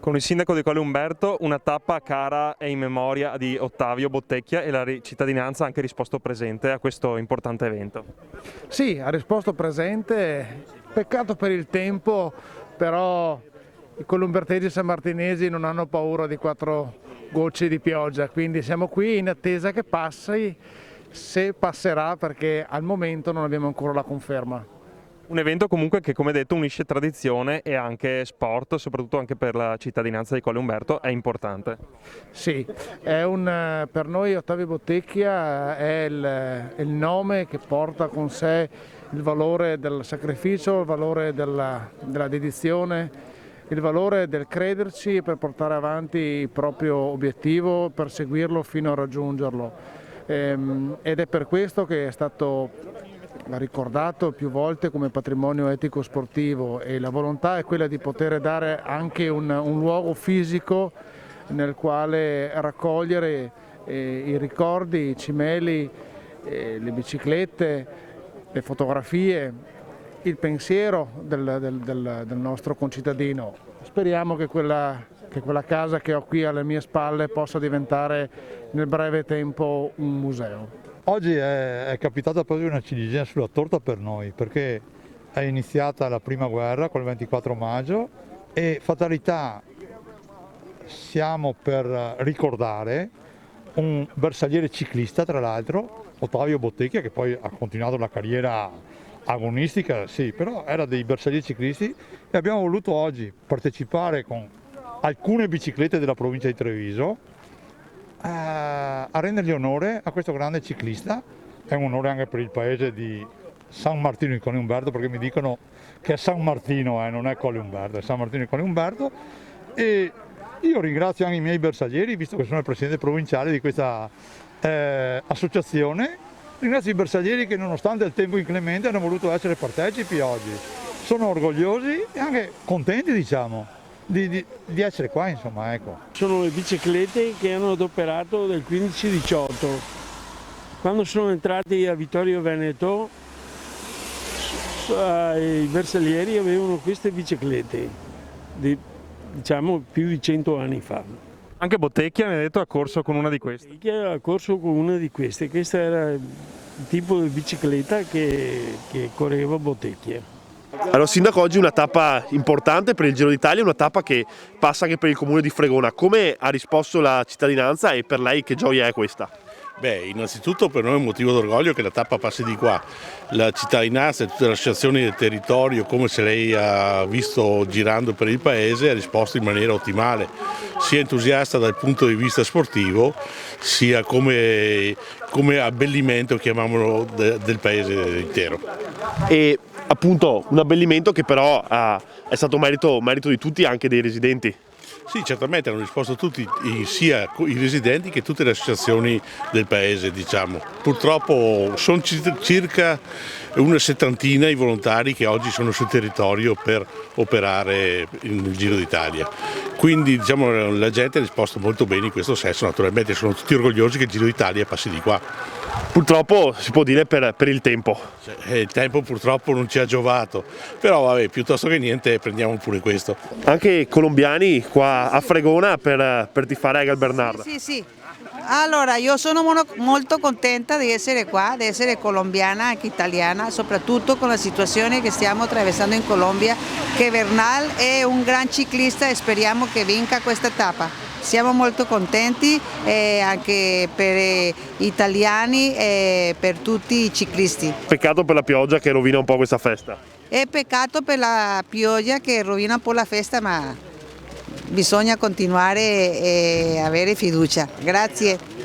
Con il sindaco di Colle Umberto, una tappa cara e in memoria di Ottavio Bottecchia, e la cittadinanza ha anche risposto presente a questo importante evento. Sì, ha risposto presente, peccato per il tempo, però i columbertesi e sammartinesi non hanno paura di 4 gocce di pioggia, quindi siamo qui in attesa che passi, se passerà, perché al momento non abbiamo ancora la conferma. Un evento comunque che, come detto, unisce tradizione e anche sport, soprattutto anche per la cittadinanza di Colle Umberto, è importante. Sì, per noi Ottavio Bottecchia è il nome che porta con sé il valore del sacrificio, il valore della dedizione, il valore del crederci per portare avanti il proprio obiettivo, perseguirlo fino a raggiungerlo. Ed è per questo che è stato ricordato più volte come patrimonio etico sportivo, e la volontà è quella di poter dare anche un luogo fisico nel quale raccogliere i ricordi, i cimeli, le biciclette, le fotografie, il pensiero del nostro concittadino. Speriamo che quella casa che ho qui alle mie spalle possa diventare nel breve tempo un museo. Oggi è capitata proprio una ciliegina sulla torta per noi, perché è iniziata la prima guerra col 24 maggio e fatalità siamo per ricordare un bersagliere ciclista, tra l'altro, Ottavio Bottecchia, che poi ha continuato la carriera agonistica, sì, però era dei bersaglieri ciclisti, e abbiamo voluto oggi partecipare con alcune biciclette della provincia di Treviso a rendergli onore a questo grande ciclista. È un onore anche per il paese di San Martino di Colle Umberto, perché mi dicono che è San Martino, non è Colle Umberto, è San Martino di Colle Umberto. E io ringrazio anche i miei bersaglieri, visto che sono il presidente provinciale di questa associazione. Ringrazio i bersaglieri che, nonostante il tempo inclemente, hanno voluto essere partecipi oggi. Sono orgogliosi e anche contenti, diciamo, di essere qua, insomma, ecco. Sono le biciclette che hanno adoperato del 15-18. Quando sono entrati a Vittorio Veneto, i bersaglieri avevano queste biciclette, diciamo più di 100 anni fa. Anche Bottecchia, mi ha detto, ha corso con una di queste. Bottecchia ha corso con una di queste. Questa era il tipo di bicicletta che correva Bottecchia. Allora Sindaco, oggi una tappa importante per il Giro d'Italia, una tappa che passa anche per il comune di Fregona. Come ha risposto la cittadinanza e per lei che gioia è questa? Beh, innanzitutto per noi è un motivo d'orgoglio che la tappa passi di qua. La cittadinanza e tutte le associazioni del territorio, come se lei ha visto girando per il paese, ha risposto in maniera ottimale, sia entusiasta dal punto di vista sportivo, sia come abbellimento, chiamiamolo, del paese intero. E appunto un abbellimento che però è stato merito di tutti, anche dei residenti. Sì, certamente hanno risposto tutti, sia i residenti che tutte le associazioni del paese, diciamo. Purtroppo sono circa una settantina i volontari che oggi sono sul territorio per operare il Giro d'Italia. Quindi, diciamo, la gente ha risposto molto bene in questo senso, naturalmente sono tutti orgogliosi che il Giro d'Italia passi di qua. Purtroppo si può dire per il tempo. Il tempo purtroppo non ci ha giovato, però vabbè, piuttosto che niente prendiamo pure questo. Anche colombiani qua a Fregona per tifare a Galbernarda. Sì. Allora, io sono molto contenta di essere qua, di essere colombiana, anche italiana, soprattutto con la situazione che stiamo attraversando in Colombia, che Bernal è un gran ciclista e speriamo che vinca questa tappa. Siamo molto contenti anche per gli italiani e per tutti i ciclisti. Peccato per la pioggia che rovina un po' questa festa. È peccato per la pioggia che rovina un po' la festa, ma bisogna continuare e avere fiducia. Grazie.